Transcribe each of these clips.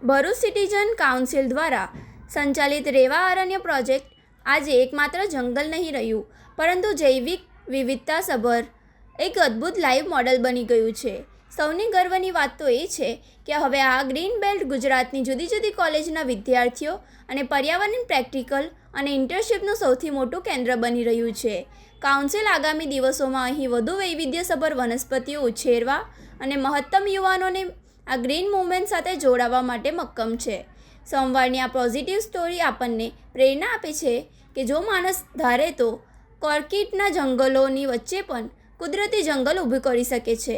Bharuch citizen council દ્વારા સંચાલિત રેવા Aranya project આજે એકમાત્ર જંગલ નહીં રહ્યું, પરંતુ જૈવિક વિવિધતાસભર એક અદ્ભુત લાઈવ મોડલ બની ગયું છે. સૌની ગર્વની વાત તો એ છે કે હવે આ ગ્રીન બેલ્ટ ગુજરાતની જુદી જુદી કોલેજના વિદ્યાર્થીઓ અને પર્યાવરણ પ્રેક્ટિકલ અને ઇન્ટર્નશિપનું સૌથી મોટું કેન્દ્ર બની રહ્યું છે. કાઉન્સિલ આગામી દિવસોમાં અહીં વધુ વૈવિધ્યસભર વનસ્પતિઓ ઉછેરવા અને મહત્તમ યુવાનોને આ ગ્રીન મૂવમેન્ટ સાથે જોડાવા માટે મક્કમ છે. સોમવારની આ પોઝિટિવ સ્ટોરી આપણને પ્રેરણા આપે છે કે જો માણસ ધારે તો કોર્કિટના જંગલોની વચ્ચે પણ કુદરતી જંગલ ઊભું કરી શકે છે.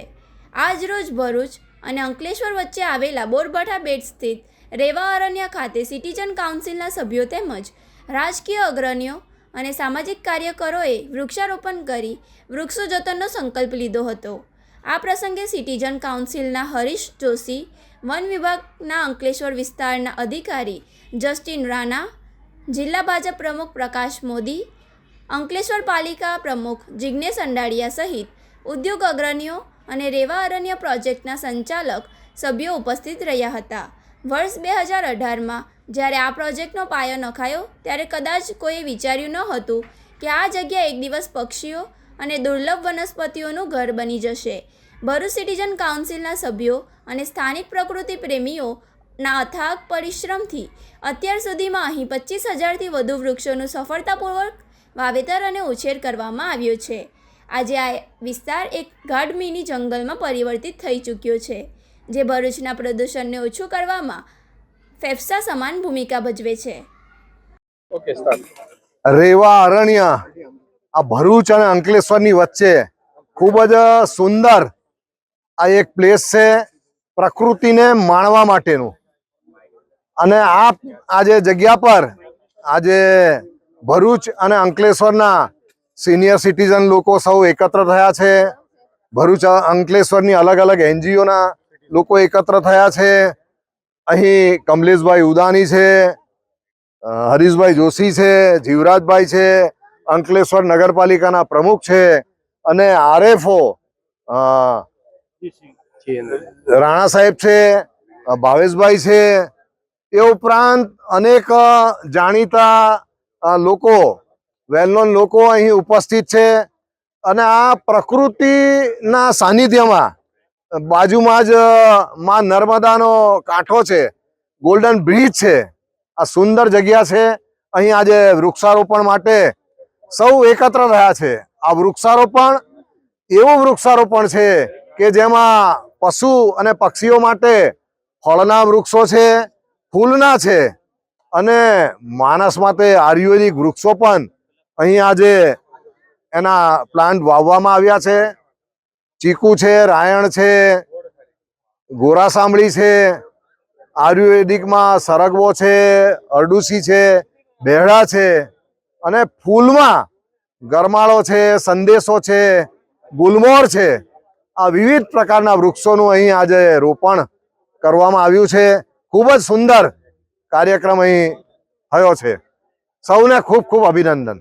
આજરોજ ભરૂચ અને અંકલેશ્વર વચ્ચે આવેલા બોરભાઠા બેટ સ્થિત રેવા અરણ્ય ખાતે સિટીઝન કાઉન્સિલના સભ્યો તેમજ રાજકીય અગ્રણીઓ અને સામાજિક કાર્યકરોએ વૃક્ષારોપણ કરી વૃક્ષો જતનનો સંકલ્પ લીધો હતો. આ પ્રસંગે સિટીઝન કાઉન્સિલના હરીશ જોશી, વન વિભાગના અંકલેશ્વર વિસ્તારના અધિકારી જસ્ટિન રાણા, જિલ્લા ભાજપ પ્રમુખ પ્રકાશ મોદી, અંકલેશ્વર પાલિકા પ્રમુખ જિગ્નેશ અંડાડિયા સહિત ઉદ્યોગ અગ્રણીઓ અને રેવા અરણ્ય પ્રોજેક્ટના સંચાલક સભ્યો ઉપસ્થિત રહ્યા હતા. વર્ષ 2018માં જ્યારે આ પ્રોજેક્ટનો પાયો નખાયો ત્યારે કદાચ કોઈએ વિચાર્યું ન હતું કે આ જગ્યા એક દિવસ પક્ષીઓ અને દુર્લભ વનસ્પતિઓનું ઘર બની જશે. ભરૂચ સિટીઝન કાઉન્સિલના સભ્યો અને સ્થાનિક પ્રકૃતિ પ્રેમીઓના અથાગ પરિશ્રમથી અત્યાર સુધીમાં અહીં 25,000થી વધુ વૃક્ષોનું સફળતાપૂર્વક વાવેતર અને ઉછેર કરવામાં આવ્યો છે. આજે આ વિસ્તાર એક ગાઢ મિની જંગલમાં પરિવર્તિત થઈ ચૂક્યો છે, જે ભરૂચના પ્રદૂષણને ઓછું કરવામાં ફેફસા સમાન ભૂમિકા ભજવે છે. રેવા અરણ્ય આ ભરૂચ અને અંકલેશ્વરની વચ્ચે ખૂબ જ સુંદર આ એક પ્લેસ છે પ્રકૃતિને માણવા માટેનું. અને આજે જગ્યા પર આજે ભરૂચ અને અંકલેશ્વરના સિનિયર સિટીઝન લોકો સૌ એકત્ર થયા છે. ભરૂચ અંકલેશ્વરની અલગ અલગ NGOના લોકો એકત્ર થયા છે. અહીં કમલેશભાઈ ઉદાની છે, હરીશભાઈ જોશી છે, જીવરાજભાઈ છે, અંકલેશ્વર નગરપાલિકાના પ્રમુખ છે, અને RFO રાણા સાહેબ છે, ભાવેશભાઈ છે. એ ઉપરાંત અનેક જાણીતા લોકો, વેલનોન લોકો અહીં ઉપસ્થિત છે. અને આ પ્રકૃતિના સાનિધ્યમાં બાજુમાં જ માં નર્મદાનો કાંઠો છે, ગોલ્ડન બ્રિજ છે. આ સુંદર જગ્યા છે. અહીં આજે વૃક્ષારોપણ માટે સૌ એકત્ર રહ્યા છે. આ વૃક્ષારોપણ એવું વૃક્ષારોપણ છે કે જેમાં પશુ અને પક્ષીઓ માટે ફળના વૃક્ષો છે, ફૂલના છે, અને માણસ માટે આયુર્વેદિક વૃક્ષો પણ અહીં આજે એના પ્લાન્ટ વાવવામાં આવ્યા છે. ચીકુ છે, રાયણ છે, ગોરા સાંભળી છે, આયુર્વેદિકમાં સરગવો છે, અરડુસી છે, બેહડા છે, અને ફૂલમાં ગરમાળો છે, સંદેશો છે, ગુલમોહર છે. આ વિવિધ પ્રકારના વૃક્ષોનું અહીં આજે રોપણ કરવામાં આવ્યું છે. ખૂબ જ સુંદર કાર્યક્રમ અહીં થયો છે. સૌને ખૂબ ખૂબ અભિનંદન.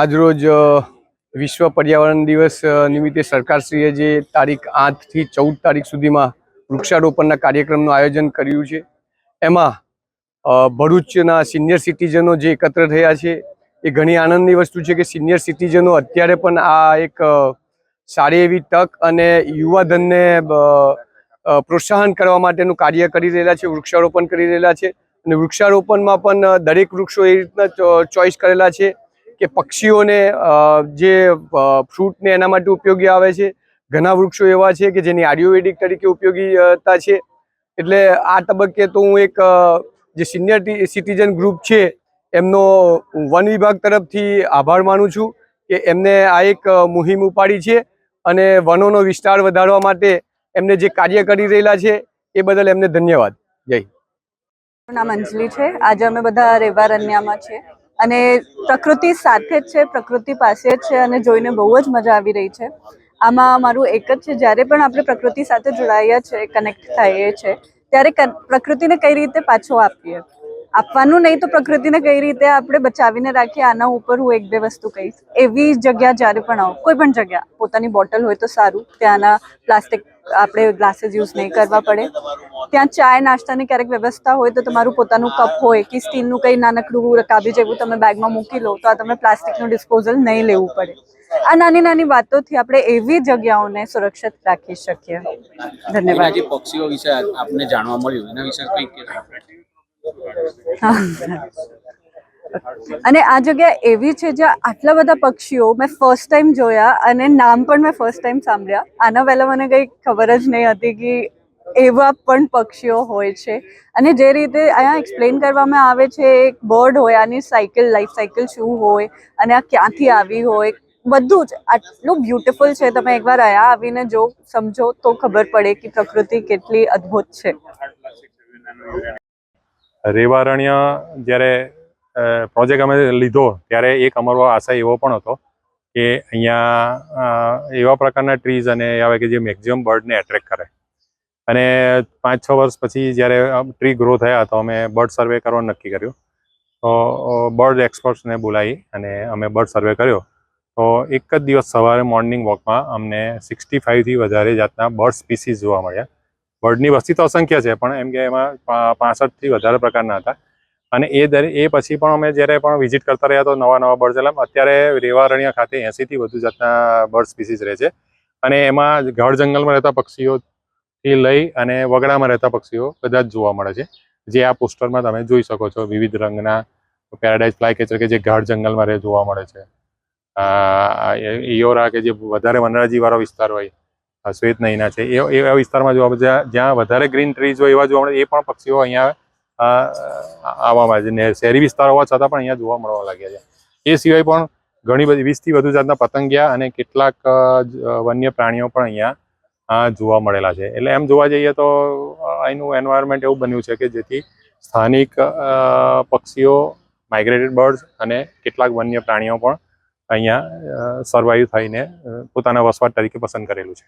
આજરોજ વિશ્વ પર્યાવરણ દિવસ નિમિત્તે સરકારશ્રીએ જે તારીખ 8 થી 14 તારીખ સુધીમાં વૃક્ષારોપણના કાર્યક્રમનું આયોજન કર્યું છે, એમાં ભરૂચના સિનિયર સિટીઝનો જે એકત્ર થયા છે એ ઘણી આનંદની વસ્તુ છે કે સિનિયર સિટીઝનો અત્યારે પણ આ એક સારી એવી તક અને યુવાધનને પ્રોત્સાહન કરવા માટેનું કાર્ય કરી રહેલા છે, વૃક્ષારોપણ કરી રહેલા છે. અને વૃક્ષારોપણમાં પણ દરેક વૃક્ષો એ રીતના ચોઈસ કરેલા છે કે પક્ષીઓને જે ફ્રૂટને એના માટે ઉપયોગી આવે છે. ઘણા વૃક્ષો એવા છે કે જેની આયુર્વેદિક તરીકે ઉપયોગીતા છે. એટલે આ તબક્કે તો હું એક જે સિનિયર સિટીઝન ગ્રુપ છે એમનો વન વિભાગ તરફથી આભાર માનું છું કે એમને આ એક મુહિમ ઉપાડી છે અને વનોનો વિસ્તાર વધારવા માટે એમને જે કાર્ય કરી રહેલા છે એ બદલ એમને ધન્યવાદ. જય. મારું નામ અંજલિ છે. આજે અમે બધા રેવા અરણ્યમાં છે અને પ્રકૃતિ સાથે જ છે, પ્રકૃતિ પાસે જ છે, અને જોઈને બહુ જ મજા આવી રહી છે. આમાં મારું એક જ છે, જ્યારે પણ આપણે પ્રકૃતિ સાથે જોડાયા છે, કનેક્ટ થઈએ છે, ત્યારે પ્રકૃતિને કઈ રીતે પાછો આપીએ. આપવાનું નહીં તો પ્રકૃતિને કઈ રીતે આપણે બચાવીને રાખીએ, આના ઉપર હું 1-2 વસ્તુ કહીશ. એવી જગ્યા જ્યારે પણ આવો, કોઈ પણ જગ્યા, પોતાની બોટલ હોય તો સારું, ત્યાંના પ્લાસ્ટિક આપણે ગ્લાસીસ યુઝ નહીં કરવા પડે. ત્યાં ચાય નાસ્તાની ક્યારેક વ્યવસ્થા હોય તો તમારું પોતાનું કપ હોય કે સ્ટીલનું કંઈ નાનકડું રકાબી જેવું તમે બેગમાં મૂકી લો તો આ તમે પ્લાસ્ટિકનું ડિસ્પોઝલ નહીં લેવું પડે. આ નાની નાની વાતોથી આપણે એવી જગ્યાઓને સુરક્ષિત રાખી શકીએ. ધન્યવાદ. જે પક્ષીઓ વિશે આપને જાણવા મળ્યું એના વિશે કંઈક કહેશો? અને આ જગ્યા એવી છે જ્યાં આટલા બધા પક્ષીઓ મેં ફર્સ્ટ ટાઈમ જોયા અને નામ પણ મેં ફર્સ્ટ ટાઈમ સાંભળ્યા. આના પહેલાં મને કંઈ ખબર જ નહીં હતી કે એવા પણ પક્ષીઓ હોય છે. અને જે રીતે અહીંયા એક્સપ્લેન કરવામાં આવે છે, એક બર્ડ હોય, આની સાયકલ, લાઈફ સાયકલ શું હોય અને આ ક્યાંથી આવી હોય, બધું જ આટલું બ્યુટિફુલ છે. તમે એકવાર અહીંયા આવીને જો સમજો તો ખબર પડે કે પ્રકૃતિ કેટલી અદ્ભુત છે. રેવારણ્ય જ્યારે પ્રોજેક્ટ અમે લીધો ત્યારે એક અમારો આશય એવો પણ હતો કે અહીંયા એવા પ્રકારના ટ્રીઝ અને આવે કે જે મેક્ઝિમમ બર્ડને એટ્રેક્ટ કરે. અને 5-6 વર્ષ પછી જ્યારે ટ્રી ગ્રો થયા તો અમે બર્ડ સર્વે કરવાનું નક્કી કર્યું. તો બર્ડ એક્સપર્ટ્સને બોલાવી અને અમે બર્ડ સર્વે કર્યો. તો એક જ દિવસ સવારે મોર્નિંગ વોકમાં અમને 65થી વધારે જાતના બર્ડ સ્પીસીસ જોવા મળ્યા. બર્ડની વસ્તી તો અસંખ્ય છે પણ એમ કે એમાં 65થી વધારે પ્રકારના હતા. અને એ પછી પણ અમે જ્યારે પણ વિઝિટ કરતા રહ્યા તો નવા બર્ડ એટલે અત્યારે રેવારણ્ય ખાતે 80થી વધુ જાતના બર્ડ સ્પીસીસ રહે છે. અને એમાં ગાઢ જંગલમાં રહેતા પક્ષીઓથી લઈ અને વગડામાં રહેતા પક્ષીઓ બધા જ જોવા મળે છે. જે આ પોસ્ટરમાં તમે જોઈ શકો છો. વિવિધ રંગના પેરાડાઇઝ ફ્લાયકેચર કે જે ગાઢ જંગલમાં જોવા મળે છે. ઇયોરા કે જે વધારે વનરાજીવાળો વિસ્તાર હોય, શ્વેત નયના છે, એવા વિસ્તારમાં જોવા મળે. જ્યાં વધારે ગ્રીન ટ્રીઝ હોય એવા જોવા મળે. એ પણ પક્ષીઓ અહીંયા આવવામાં છે. ને શહેરી વિસ્તાર હોવા છતાં પણ અહીંયા જોવા મળવા લાગ્યા છે. એ સિવાય પણ ઘણી બધી 20થી વધુ જાતના પતંગિયા અને કેટલાક વન્ય પ્રાણીઓ પણ અહીંયા જોવા મળેલા છે. એટલે એમ જોવા જઈએ તો અહીંનું એન્વાયરમેન્ટ એવું બન્યું છે કે જેથી સ્થાનિક પક્ષીઓ, માઇગ્રેટેડ બર્ડ્સ અને કેટલાક વન્ય પ્રાણીઓ પણ અહીંયા સર્વાઈવ થઈને પોતાના વસવાટ તરીકે પસંદ કરેલું છે.